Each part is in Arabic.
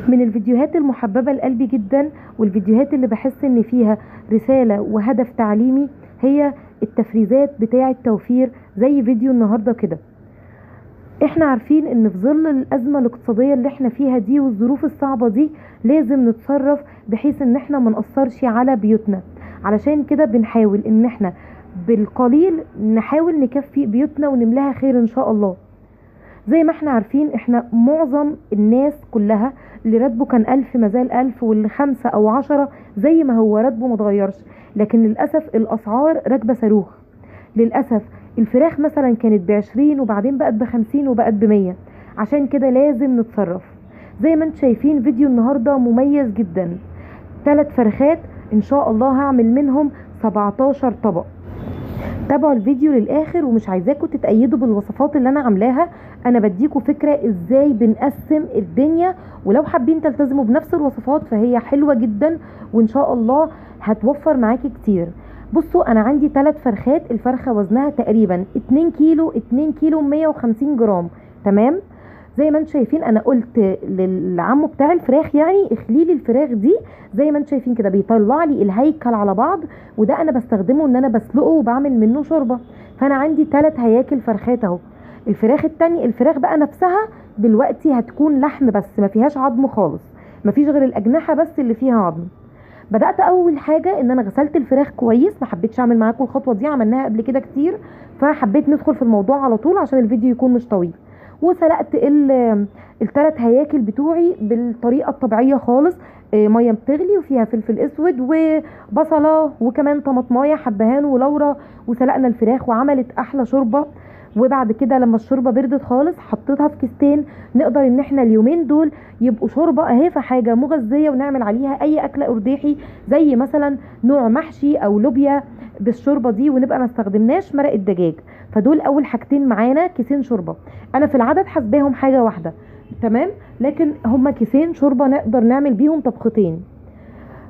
من الفيديوهات المحببة لقلبي جدا، والفيديوهات اللي بحس ان فيها رسالة وهدف تعليمي، هي التفريزات بتاعة توفير زي فيديو النهاردة كده. احنا عارفين ان في ظل الازمة الاقتصادية اللي احنا فيها دي والظروف الصعبة دي لازم نتصرف بحيث ان احنا ما نأثرش على بيوتنا. علشان كده بنحاول ان احنا بالقليل نحاول نكفي بيوتنا ونملاها خير ان شاء الله. زي ما احنا عارفين احنا معظم الناس كلها اللي راتبه كان 1000 مازال 1000، واللي 5 أو 10 زي ما هو راتبه متغيرش. لكن للأسف الأسعار راكبة صاروخ. للأسف الفراخ مثلا كانت ب20 وبعدين بقت ب50 وبقت ب100. عشان كده لازم نتصرف. زي ما انتم شايفين فيديو النهاردة مميز جدا، 3 فرخات ان شاء الله هعمل منهم 17 طبق. تابعوا الفيديو للاخر، ومش عايزاكم تتأيدوا بالوصفات اللي انا عاملاها، انا بديكم فكرة ازاي بنقسم الدنيا، ولو حابين تلتزموا بنفس الوصفات فهي حلوة جدا وان شاء الله هتوفر معاكي كتير. بصوا انا عندي 3 فرخات، الفرخة وزنها تقريبا 2 كيلو 2 كيلو 150 جرام. تمام. زي ما انتم شايفين انا قلت للعم بتاع الفراخ يعني اخلي لي الفراخ دي، زي ما انتم شايفين كده بيطلع لي الهيكل على بعض، وده انا بستخدمه ان انا بسلقه وبعمل منه شوربه. فانا عندي 3 هياكل فرخات اهو. الفراخ التانية، الفراخ بقى نفسها دلوقتي هتكون لحم بس ما فيهاش عظم خالص، ما فيش غير الاجنحه بس اللي فيها عظم. بدات اول حاجه ان انا غسلت الفراخ كويس، ما حبيتش اعمل معاكم الخطوه دي، عملناها قبل كده كتير، فحبيت ندخل في الموضوع على طول عشان الفيديو يكون مش طويل. وسلقت ال3 هياكل بتوعي بالطريقه الطبيعيه خالص، ميه بتغلي وفيها فلفل اسود وبصله وكمان طماطمايه حبهان ولورا، وسلقنا الفراخ وعملت احلى شوربه. وبعد كده لما الشوربه بردت خالص حطيتها في كيستين، نقدر ان احنا اليومين دول يبقوا شوربه اهي، في حاجه مغذيه ونعمل عليها اي اكله ارداحي زي مثلا نوع محشي او لوبيا بالشوربه دي، ونبقى ما استخدمناش مرق الدجاج. فدول اول حاجتين معانا، كيسين شوربه. انا في العدد حاسباهم حاجه واحده، تمام، لكن هما كيسين شوربه نقدر نعمل بيهم طبختين.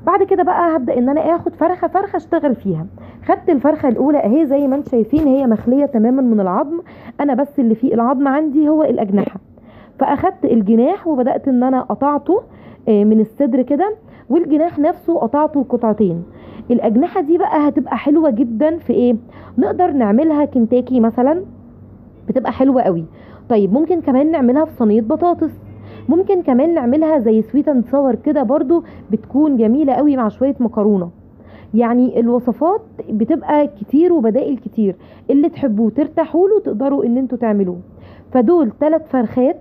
بعد كده بقى هبدا ان انا اخد فرخه فرخه اشتغل فيها. خدت الفرخه الاولى اهي زي ما انتم شايفين، هي مخليه تماما من العظم، انا بس اللي فيه العظم عندي هو الاجنحه. فاخدت الجناح وبدات ان انا قطعته من الصدر كده، والجناح نفسه قطعته لقطعتين. الاجنحه دي بقى هتبقى حلوه جدا في ايه؟ نقدر نعملها كنتاكي مثلا، بتبقى حلوه قوي. طيب ممكن كمان نعملها في صينيه بطاطس، ممكن كمان نعملها زي سويت اند صور كده برضو، بتكون جميله قوي مع شويه مكرونه. يعني الوصفات بتبقى كتير وبدائل كتير، اللي تحبوه ترتاحوا له تقدروا ان انتوا تعملوه. فدول 3 فرخات،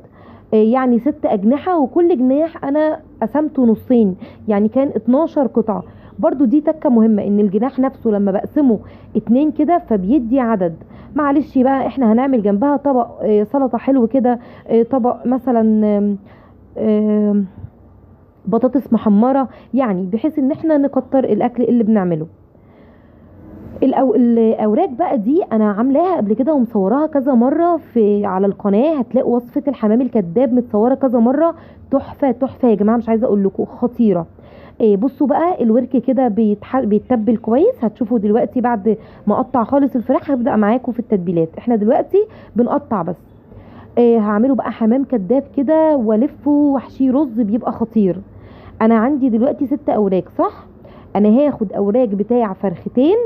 يعني 6 اجنحه، وكل جناح انا قسمته نصين، يعني كان 12 قطعه. برضو دي تكه مهمه، ان الجناح نفسه لما بقسمه 2 كده فبيدي عدد. معلش بقى احنا هنعمل جنبها طبق سلطه حلو كده، طبق مثلا بطاطس محمره، يعني بحيث ان احنا نكتر الاكل اللي بنعمله. الاوراق بقى دي انا عاملاها قبل كده ومصوراها كذا مره في على القناه، هتلاقوا وصفه الحمام الكذاب متصوره كذا مره، تحفه تحفه يا جماعه، مش عايزه اقول لكم خطيره. بصوا بقى الورك كده بيتبل كويس، هتشوفوا دلوقتي بعد ما اقطع خالص الفراخ هبدا معاكم في التتبيلات. احنا دلوقتي بنقطع بس. هعمله بقى حمام كذاب كده والفه واحشيه رز، بيبقى خطير. انا عندي دلوقتي 6 اوراق صح، انا هاخد اوراق بتاع فرختين،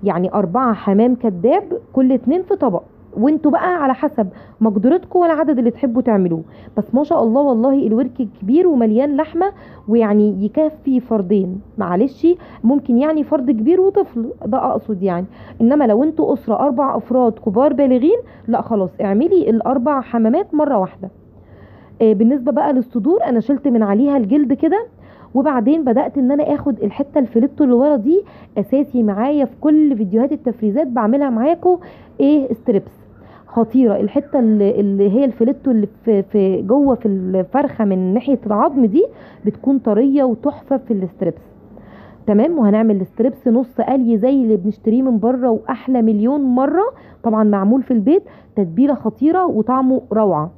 يعني 4 حمام كذاب، كل 2 في طبق، وانتوا بقى على حسب مقدرتكم والعدد اللي تحبوا تعملوه. بس ما شاء الله والله الورك كبير ومليان لحمه، ويعني يكفي فردين. معلش ممكن يعني فرد كبير وطفل، ده اقصد يعني. انما لو انتوا اسره 4 افراد كبار بالغين، لا خلاص اعملي ال4 حمامات مره واحده. بالنسبه بقى للصدور انا شلت من عليها الجلد كده، وبعدين بدات ان انا اخد الحته الفليتو اللي ورا دي، اساسي معايا في كل فيديوهات التفريزات بعملها معاكم، ستريبس خطيره. الحته اللي هي الفليتو اللي في جوه في الفرخه من ناحيه العظم دي بتكون طريه وتحفه في الستريبس. تمام. وهنعمل الستريبس نص قلي زي اللي بنشتريه من بره، واحلى مليون مره، طبعا معمول في البيت، تتبيله خطيره وطعمه روعه.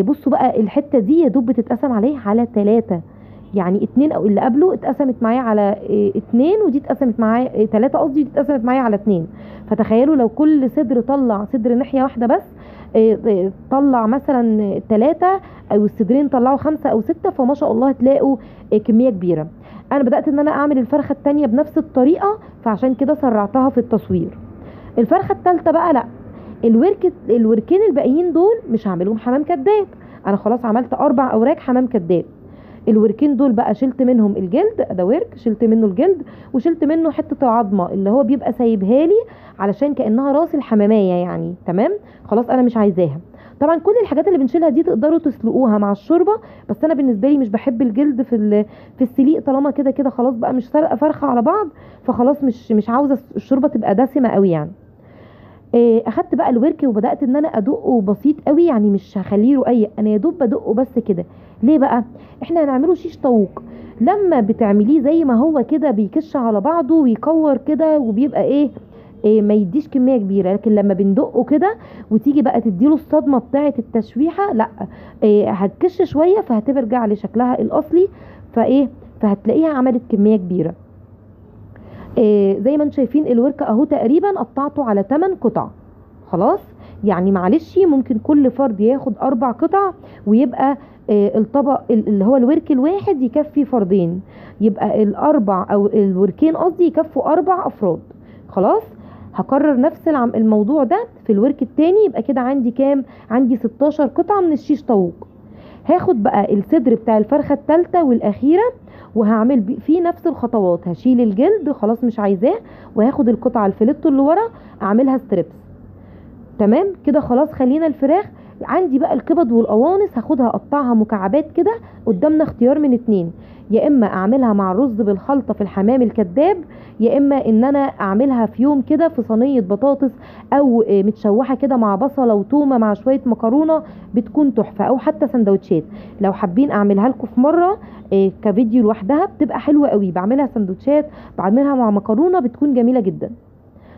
بصوا بقى الحته دي يا دوب بتتقسم عليه على 3، يعني 2 او اللي قبله اتقسمت معايا على 2، ودي اتقسمت معايا 3 قصدي، ودي اتقسمت معايا على 2. فتخيلوا لو كل صدر طلع صدر ناحيه واحده بس، طلع مثلا 3، او الصدرين طلعوا 5 او 6، فما شاء الله هتلاقوا كميه كبيره. انا بدات ان انا اعمل الفرخه التانية بنفس الطريقه، فعشان كده سرعتها في التصوير. الفرخه الثالثه بقى لا، الوركين الباقيين دول مش هعملهم حمام كداب. انا خلاص عملت 4 اوراق حمام كداب. الوركين دول بقى شلت منهم الجلد، ده ورك شلت منه الجلد، وشلت منه حته العظمه اللي هو بيبقى سايبها لي علشان كانها راس الحماميه يعني. تمام، خلاص انا مش عايزاها. طبعا كل الحاجات اللي بنشيلها دي تقدروا تسلقوها مع الشوربه، بس انا بالنسبه لي مش بحب الجلد في السليق، طالما كده كده خلاص بقى مش سلقه فرخه على بعض، فخلاص مش عاوزه الشوربه تبقى دسمه قوي يعني. اخدت بقى الورك وبدات ان انا ادقه بسيط قوي، يعني مش هخليه رقيق، انا يا دوب بدقه بس كده. ليه بقى؟ احنا هنعمله شيش طاووق. لما بتعمليه زي ما هو كده بيكش على بعضه ويكور كده، وبيبقى إيه ما يديش كميه كبيره. لكن لما بندقه كده وتيجي بقى تديله الصدمه بتاعه التشويحه، لا هتكش شويه، فهترجع لشكلها الاصلي، فهتلاقيها عملت كميه كبيره. زي ما انتم شايفين الورك اهو تقريبا قطعته على 8 قطع. خلاص يعني معلش ممكن كل فرد ياخد 4 قطع، ويبقى الطبق اللي هو الورك الواحد يكفي فردين، يبقى الاربع او الوركين قصدي يكفوا 4 افراد. خلاص هكرر نفس الموضوع ده في الورك التاني. يبقى كده عندي كام؟ عندي 16 قطعة من الشيش طاووق. هاخد بقى الصدر بتاع الفرخة الثالثة والاخيرة، وهعمل فيه نفس الخطوات. هشيل الجلد خلاص مش عايزاه، وهاخد القطعة الفيليتو اللي ورا اعملها ستريبس. تمام كده خلاص. خلينا الفراخ. عندي بقى الكبد والقوانص هاخدها اقطعها مكعبات كده. قدامنا اختيار من 2، يا اما اعملها مع رز بالخلطه في الحمام الكداب، يا اما ان انا اعملها في يوم كده في صينيه بطاطس، او متشوحه كده مع بصله وتومه مع شويه مكرونه، بتكون تحفه. او حتى سندوتشات لو حابين اعملها لكم في مره كفيديو لوحدها، بتبقى حلوه قوي. بعملها سندوتشات، بعملها مع مكرونه، بتكون جميله جدا.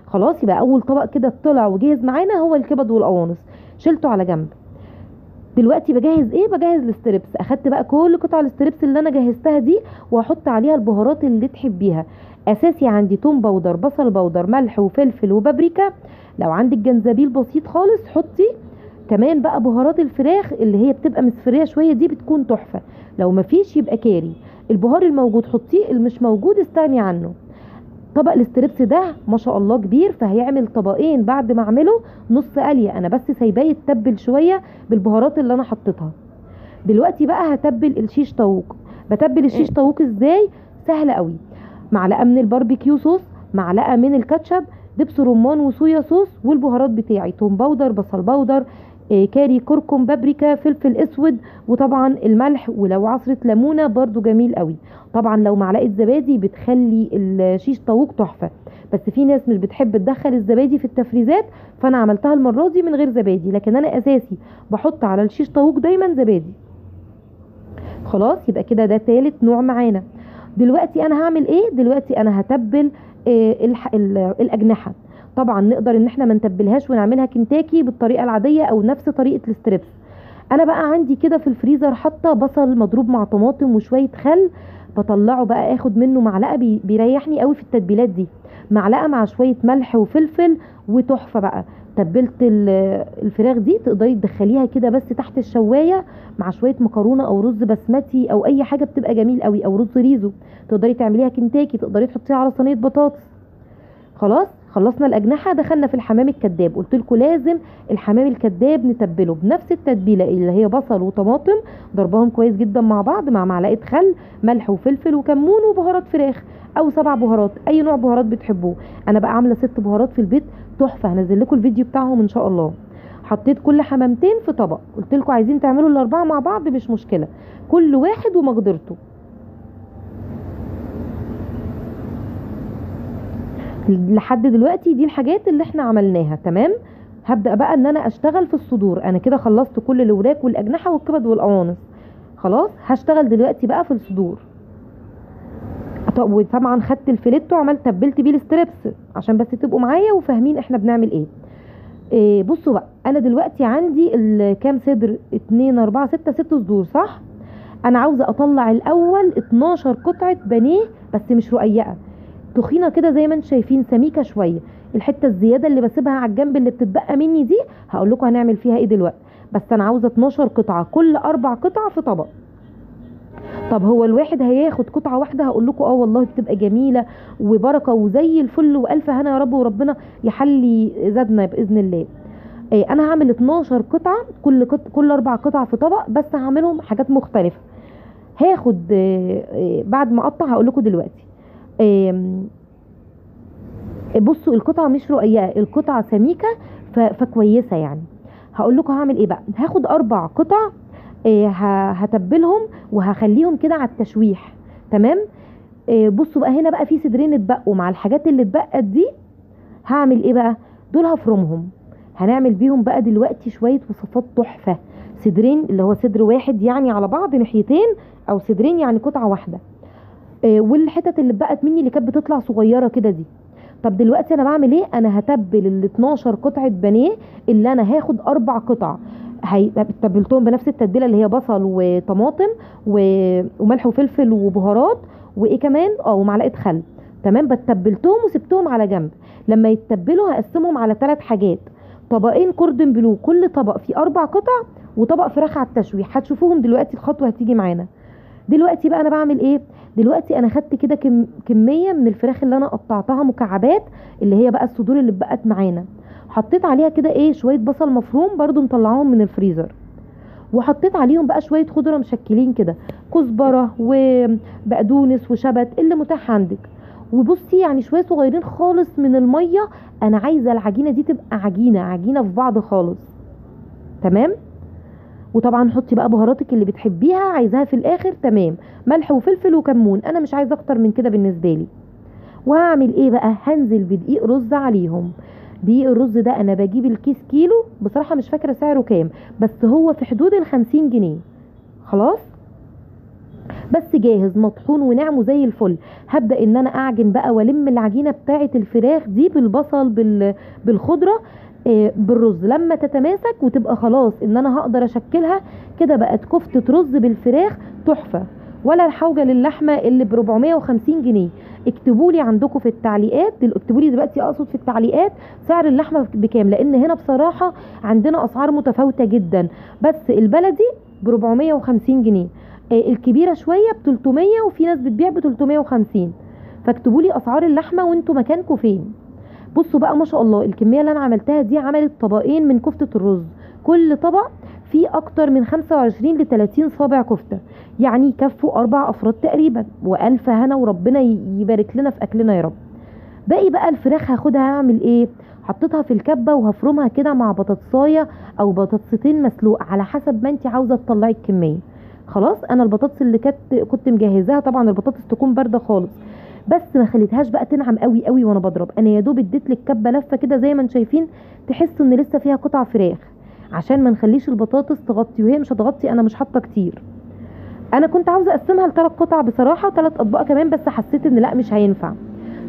خلاص يبقى اول طبق كده طلع وجهز معانا هو الكبد والقوانص، شلته على جنب. دلوقتي بجهز بجهز الستريبس. اخدت بقى كل قطع الستريبس اللي انا جهزتها دي، وهحط عليها البهارات اللي تحبيها. اساسي عندي توم باودر، بصل باودر، ملح وفلفل وبابريكا. لو عندك جنزبيل بسيط خالص حطي. كمان بقى بهارات الفراخ اللي هي بتبقى مصفريه شويه دي بتكون تحفه. لو مفيش يبقى كاري. البهار الموجود حطيه، اللي مش موجود استغني عنه. طبق الاستريبس ده ما شاء الله كبير، فهيعمل طبقين بعد ما اعمله نص قليه. انا بس سايباه يتبل شويه بالبهارات اللي انا حطيتها. دلوقتي بقى هتبل الشيش طاووق. بتبل الشيش طاووق ازاي؟ سهله قوي. معلقه من الباربيكيو صوص، معلقه من الكاتشب، دبس رمان وصويا صوص، والبهارات بتاعي توم باودر، بصل باودر، كاري، كركم، بابريكا، فلفل اسود، وطبعا الملح، ولو عصرة ليمونة برضو جميل قوي. طبعا لو معلقة زبادي بتخلي الشيش طاووق تحفة، بس في ناس مش بتحب تدخل الزبادي في التفريزات، فانا عملتها المرة دي من غير زبادي، لكن انا اساسي بحط على الشيش طاووق دايما زبادي. خلاص يبقى كده ده تالت نوع معانا. دلوقتي انا هعمل دلوقتي انا هتبل الاجنحة. طبعا نقدر ان احنا ما نتبلهاش ونعملها كنتاكي بالطريقه العاديه او نفس طريقه الستريبس. انا بقى عندي كده في الفريزر حاطه بصل مضروب مع طماطم وشويه خل، بطلعه بقى اخد منه معلقه، بيريحني قوي في التتبيلات دي. معلقه مع شويه ملح وفلفل، وتحفه بقى. تبلت الفراخ دي تقدري تدخليها كده بس تحت الشوايه مع شويه مكرونه او رز بسمتي او اي حاجه، بتبقى جميل قوي، او رز ريزو. تقدري تعمليها كنتاكي، تقدري تحطيها على صينيه بطاطس. خلاص خلصنا الاجنحه، دخلنا في الحمام الكداب. قلت لكم لازم الحمام الكداب نتبله بنفس التتبيله اللي هي بصل وطماطم، ضربهم كويس جدا مع بعض، مع معلقه خل، ملح وفلفل وكمون وبهارات فراخ او 7 بهارات، اي نوع بهارات بتحبوه. انا بقى عامله 6 بهارات في البيت تحفه، هنزل لكم الفيديو بتاعهم ان شاء الله. حطيت كل حمامتين في طبق. قلت لكم عايزين تعملوا الاربعه مع بعض مش مشكله، كل واحد ومقدرته. لحد دلوقتي دي الحاجات اللي احنا عملناها. تمام، هبدأ بقى ان انا اشتغل في الصدور. انا كده خلصت كل الوراك والاجنحة والكبد والقوانص. خلاص هشتغل دلوقتي بقى في الصدور. وطبعا خدت الفيليتو وعملت تبلت بيه الستريبس عشان بس تبقوا معايا وفاهمين احنا بنعمل ايه. بصوا بقى، انا دلوقتي عندي كام صدر؟ 2 4 6 6 صدور صح. انا عاوزه اطلع الاول 12 قطعه بانيه، بس مش رقيقه، تخينه كده زي ما انتم شايفين، سميكه شويه. الحته الزياده اللي بسيبها على الجنب اللي بتتبقى مني دي هقول لكم هنعمل فيها ايه دلوقتي. بس انا عاوزه 12 قطعه، كل 4 قطع في طبق. طب هو الواحد هياخد قطعه واحده؟ هقول لكم اه والله بتبقى جميله وبركه وزي الفل والف هنا يا رب، وربنا يحلي زادنا باذن الله. انا هعمل 12 قطعه، كل 4 قطع في طبق، بس هعملهم حاجات مختلفه. هاخد بعد ما اقطع هقول لكم دلوقتي. بصوا القطعه مش رقيقه، القطعه سميكه فكويسه يعني. هقول لكم هعمل ايه بقى. هاخد 4 قطع، هتبلهم وهخليهم كده على التشويح. تمام. بصوا بقى هنا بقى في صدرين اتبقوا، مع الحاجات اللي اتبقت دي هعمل ايه بقى؟ دول هفرمهم، هنعمل بيهم بقى دلوقتي شويه وصفات تحفه. صدرين اللي هو صدر واحد يعني على بعض ناحيتين، او صدرين يعني قطعه واحده. والحتت اللي اتبقت مني اللي كانت بتطلع صغيره كده دي. طب دلوقتي انا بعمل ايه؟ انا هتبل ال 12 قطعه بانيه اللي انا هاخد 4 قطع. تبلتهم بنفس التتبيله اللي هي بصل وطماطم وملح وفلفل وبهارات وايه كمان ومعلقه خل. تمام. بتبلتهم وسبتهم على جنب. لما يتبلوا هقسمهم على 3 حاجات: طبقين كوردن بلو، كل طبق فيه 4 قطع، وطبق فراخ على التشويح. هتشوفوهم دلوقتي، الخطوه هتيجي معانا. دلوقتي بقى انا بعمل ايه؟ دلوقتي انا خدت كده كميه من الفراخ اللي انا قطعتها مكعبات، اللي هي بقى الصدور اللي بقت معانا. حطيت عليها كده ايه شويه بصل مفروم برضو مطلعاهم من الفريزر، وحطيت عليهم بقى شويه خضره مشكلين كده، كزبره وبقدونس وشبت اللي متاح عندك. وبصي يعني شويه صغيرين خالص من الميه. انا عايزه العجينه دي تبقى عجينه في بعض خالص. تمام. وطبعا حطي بقى بهاراتك اللي بتحبيها، عايزاها في الاخر. تمام. ملح وفلفل وكمون، انا مش عايزه اكتر من كده بالنسبه لي. وهعمل ايه بقى؟ هنزل بدقيق رز عليهم. دقيق الرز ده انا بجيب الكيس كيلو، بصراحه مش فاكره سعره كام، بس هو في حدود ال50 جنيه. خلاص. بس جاهز مطحون وناعم وزي الفل. هبدا ان انا اعجن بقى والم العجينه بتاعه الفراخ دي بالبصل بالخضره بالرز. لما تتماسك وتبقى خلاص ان انا هقدر اشكلها كده، بقت كفتة رز بالفراخ تحفة. ولا الحوجة للحمة اللي ب 450 جنيه. اكتبوا لي عندكم في التعليقات، اكتبوا لي دلوقتي اقصد في التعليقات سعر اللحمة بكام، لان هنا بصراحة عندنا اسعار متفاوتة جدا. بس البلدي ب 450 جنيه، الكبيرة شوية ب 300، وفي ناس بتبيع ب 350. فاكتبوا لي اسعار اللحمة وانتوا مكانكم فين. بصوا بقى ما شاء الله الكميه اللي انا عملتها دي عملت طبقين من كفته الرز. كل طبق فيه اكتر من 25 ل 30 صابع كفته، يعني يكفوا 4 افراد تقريبا. والف هنا وربنا يبارك لنا في اكلنا يا رب. باقي بقى الفراخ هاخدها هعمل ايه؟ حطيتها في الكبه وهفرمها كده مع بطاطسايه او بطاطستين مسلوقه على حسب ما انت عاوزه تطلعي الكميه. خلاص. انا البطاطس اللي كنت مجهزاها، طبعا البطاطس تكون بارده خالص، بس ما خليتهاش بقى تنعم قوي قوي وانا بضرب. انا يا دوب اديت لك كبه لفه كده زي ما انتم شايفين، تحسوا ان لسه فيها قطع فراخ، عشان ما نخليش البطاطس تغطي، وهي مش هتغطي، انا مش حاطه كتير. انا كنت عاوزه اقسمها ل3 قطع بصراحه، 3 اطباق كمان، بس حسيت ان لا مش هينفع.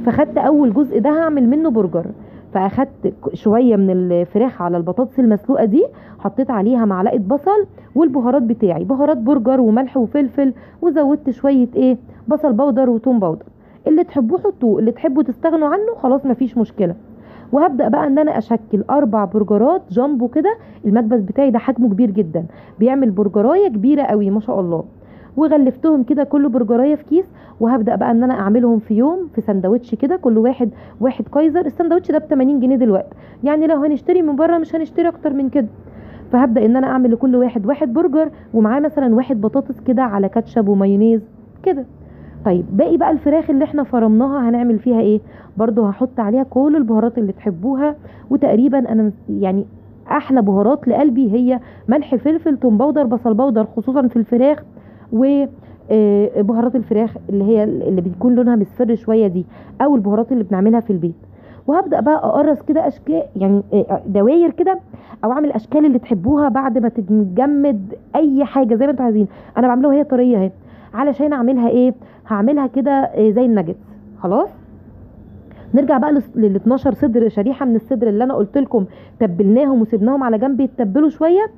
فخدت اول جزء ده هعمل منه برجر. فاخدت شويه من الفراخ على البطاطس المسلوقه دي، حطيت عليها معلقه بصل والبهارات بتاعي، بهارات برجر وملح وفلفل، وزودت شويه بصل بودر وتوم بودر. اللي تحبوه حطوه، اللي تحبوا تستغنوا عنه خلاص مفيش مشكله. وهبدا بقى ان انا اشكل 4 برجرات جامبو كده. المكبس بتاعي ده حجمه كبير جدا، بيعمل برجرايه كبيره قوي ما شاء الله. وغلفتهم كده كل برجرايه في كيس. وهبدا بقى ان انا اعملهم في يوم في سندوتش كده، كل واحد كايزر. السندوتش ده ب 80 جنيه دلوقتي، يعني لو هنشتري من بره مش هنشتري اكتر من كده. فهبدا ان انا اعمل لكل واحد برجر، ومعاه مثلا 1 بطاطس كده على كاتشب ومايونيز كده. طيب باقي بقى الفراخ اللي احنا فرمناها هنعمل فيها ايه؟ برضو هحط عليها كل البهارات اللي تحبوها. وتقريبا انا يعني احلى بهارات لقلبي هي ملح فلفل توم بودر بصل بودر، خصوصا في الفراخ. وبهارات الفراخ اللي بيكون لونها مصفر شويه دي، او البهارات اللي بنعملها في البيت. وهبدا بقى اقرص كده اشكال، يعني دواير كده، او اعمل اشكال اللي تحبوها بعد ما تتجمد. اي حاجه زي ما انتوا عايزين. انا بعملها وهي طريه اهي، علشان اعملها هعملها كده زي الناجتس. خلاص. نرجع بقى لل 12 صدر، شريحه من الصدر اللي انا قلت لكم تبلناهم وسبناهم على جنب يتبلوا شويه.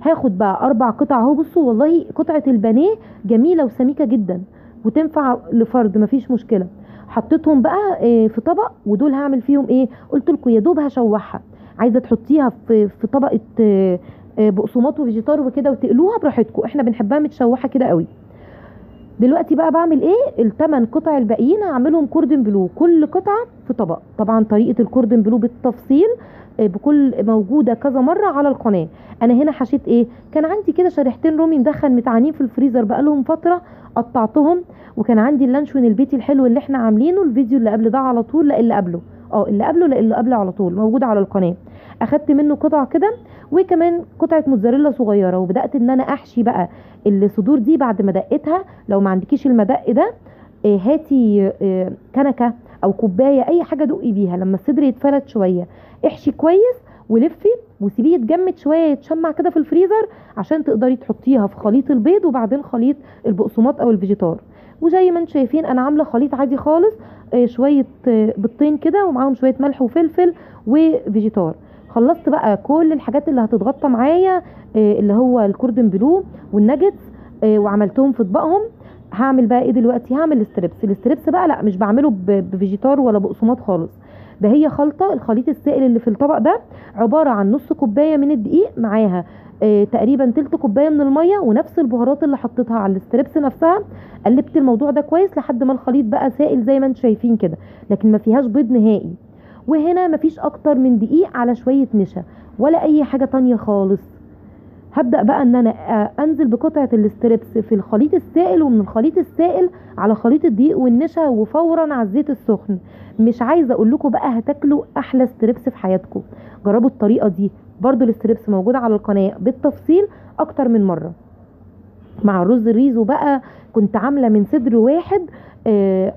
هاخد بقى 4 قطع اهو. بصوا والله قطعه البانيه جميله وسميكه جدا وتنفع لفرد مفيش مشكله. حطيتهم بقى في طبق، ودول هعمل فيهم ايه؟ قلت لكم يا دوب هشوحها. عايزه تحطيها في طبقه بقسماط وفيجيتار وكده وتقلوها براحتكم، احنا بنحبها متشوحه كده قوي. دلوقتي بقى بعمل ايه؟ ال8 قطع الباقيين هعملهم كوردن بلو، كل قطعه في طبق. طبعا طريقه الكوردن بلو بالتفصيل بكل موجوده كذا مره على القناه. انا هنا حشيت ايه؟ كان عندي كده شريحتين رومي مدخن متعانين في الفريزر بقالهم فتره، قطعتهم. وكان عندي اللانشون البيتي الحلو اللي احنا عاملينه الفيديو اللي قبل ده على طول، لا اللي قبله، اللي قبله على طول موجود على القناه. اخدت منه قطع كده، وكمان قطعه موتزاريلا صغيره، وبدات ان انا احشي بقى الصدور دي بعد ما دقتها. لو ما عندكيش المدق ده هاتي كنكه او كوبايه اي حاجه دقي بيها، لما الصدر يتفرد شويه احشي كويس ولفي وسيبيه يتجمد شويه يتشمع كده في الفريزر عشان تقدري تحطيها في خليط البيض وبعدين خليط البقسماط او الفيجيتار. وزي ما انتم شايفين انا عامله خليط عادي خالص، شويه بيضتين كده ومعاهم شويه ملح وفلفل وفيجيتار. خلصت بقى كل الحاجات اللي هتتغطى معايا اللي هو الكوردن بلو والناجتس وعملتهم في اطباقهم. هعمل بقى ايه دلوقتي؟ هعمل الستريبس بقى لا مش بعمله بفيجيتار ولا بقسماط خالص، ده هي خلطه. الخليط السائل اللي في الطبق ده عباره عن نص كوبايه من الدقيق معاها تقريبا تلت كوبايه من الميه ونفس البهارات اللي حطيتها على الستريبس نفسها. قلبت الموضوع ده كويس لحد ما الخليط بقى سائل زي ما انتم شايفين كده، لكن ما فيهاش بيض نهائي. وهنا مفيش اكتر من دقيق على شويه نشا ولا اي حاجه تانية خالص. هبدأ بقى ان انا انزل بقطعة الستريبس في الخليط السائل، ومن الخليط السائل على خليط الدقيق والنشا وفورا على الزيت السخن. مش عايزة اقول لكم بقى هتاكلوا احلى ستريبس في حياتكم. جربوا الطريقة دي، برضو الستريبس موجودة على القناة بالتفصيل اكتر من مرة. مع الرز الريزو بقى كنت عاملة من صدر واحد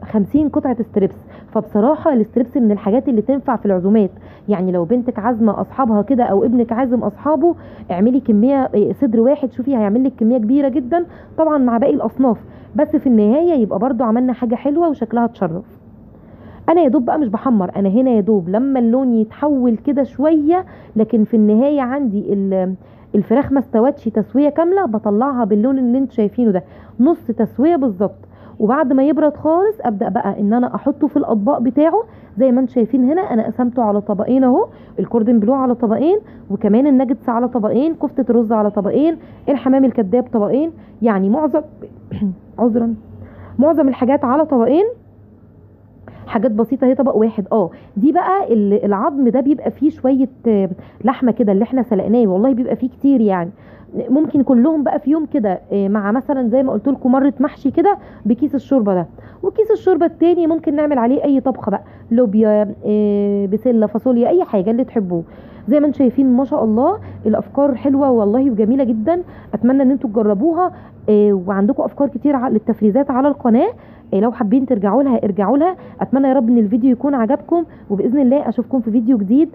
50 قطعة ستريبس. فبصراحة الستريبس من الحاجات اللي تنفع في العزومات، يعني لو بنتك عازمة اصحابها كده او ابنك عازم اصحابه اعملي كمية صدر واحد، شوفي هيعمل لك كمية كبيرة جدا طبعا مع باقي الاصناف، بس في النهاية يبقى برضو عملنا حاجة حلوة وشكلها تشرف. انا يا دوب بقى مش بحمر، انا هنا يا دوب لما اللون يتحول كده شوية، لكن في النهاية عندي الفراخ ما استوتش تسوية كاملة، بطلعها باللون اللي انتوا شايفينه ده، نص تسوية بالظبط. وبعد ما يبرد خالص ابدا بقى ان انا احطه في الاطباق بتاعه زي ما انتم شايفين. هنا انا قسمته على طبقين اهو، الكوردن بلو على طبقين، وكمان الناجتس على طبقين، كفتة الرز على طبقين، الحمام الكداب طبقين، يعني عذرا معظم الحاجات على طبقين، حاجات بسيطه هي طبق واحد. دي بقى العظم ده بيبقى فيه شويه لحمه كده اللي احنا سلقناه، والله بيبقى فيه كتير، يعني ممكن كلهم بقى في يوم كده مع مثلا زي ما قلت لكم مره محشي كده بكيس الشوربه ده، وكيس الشوربه التاني ممكن نعمل عليه اي طبخه بقى، لوبيا بسله فاصوليا اي حاجه اللي تحبوه. زي ما انتم شايفين ما شاء الله الافكار حلوه والله وجميله جدا. اتمنى ان انتم تجربوها وعندكم افكار كتير للتفريزات على القناه، لو حابين ترجعوا لها ارجعوا لها. اتمنى يا رب ان الفيديو يكون عجبكم، وباذن الله اشوفكم في فيديو جديد،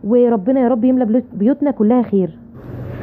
وربنا يا رب يملى بيوتنا كلها خير.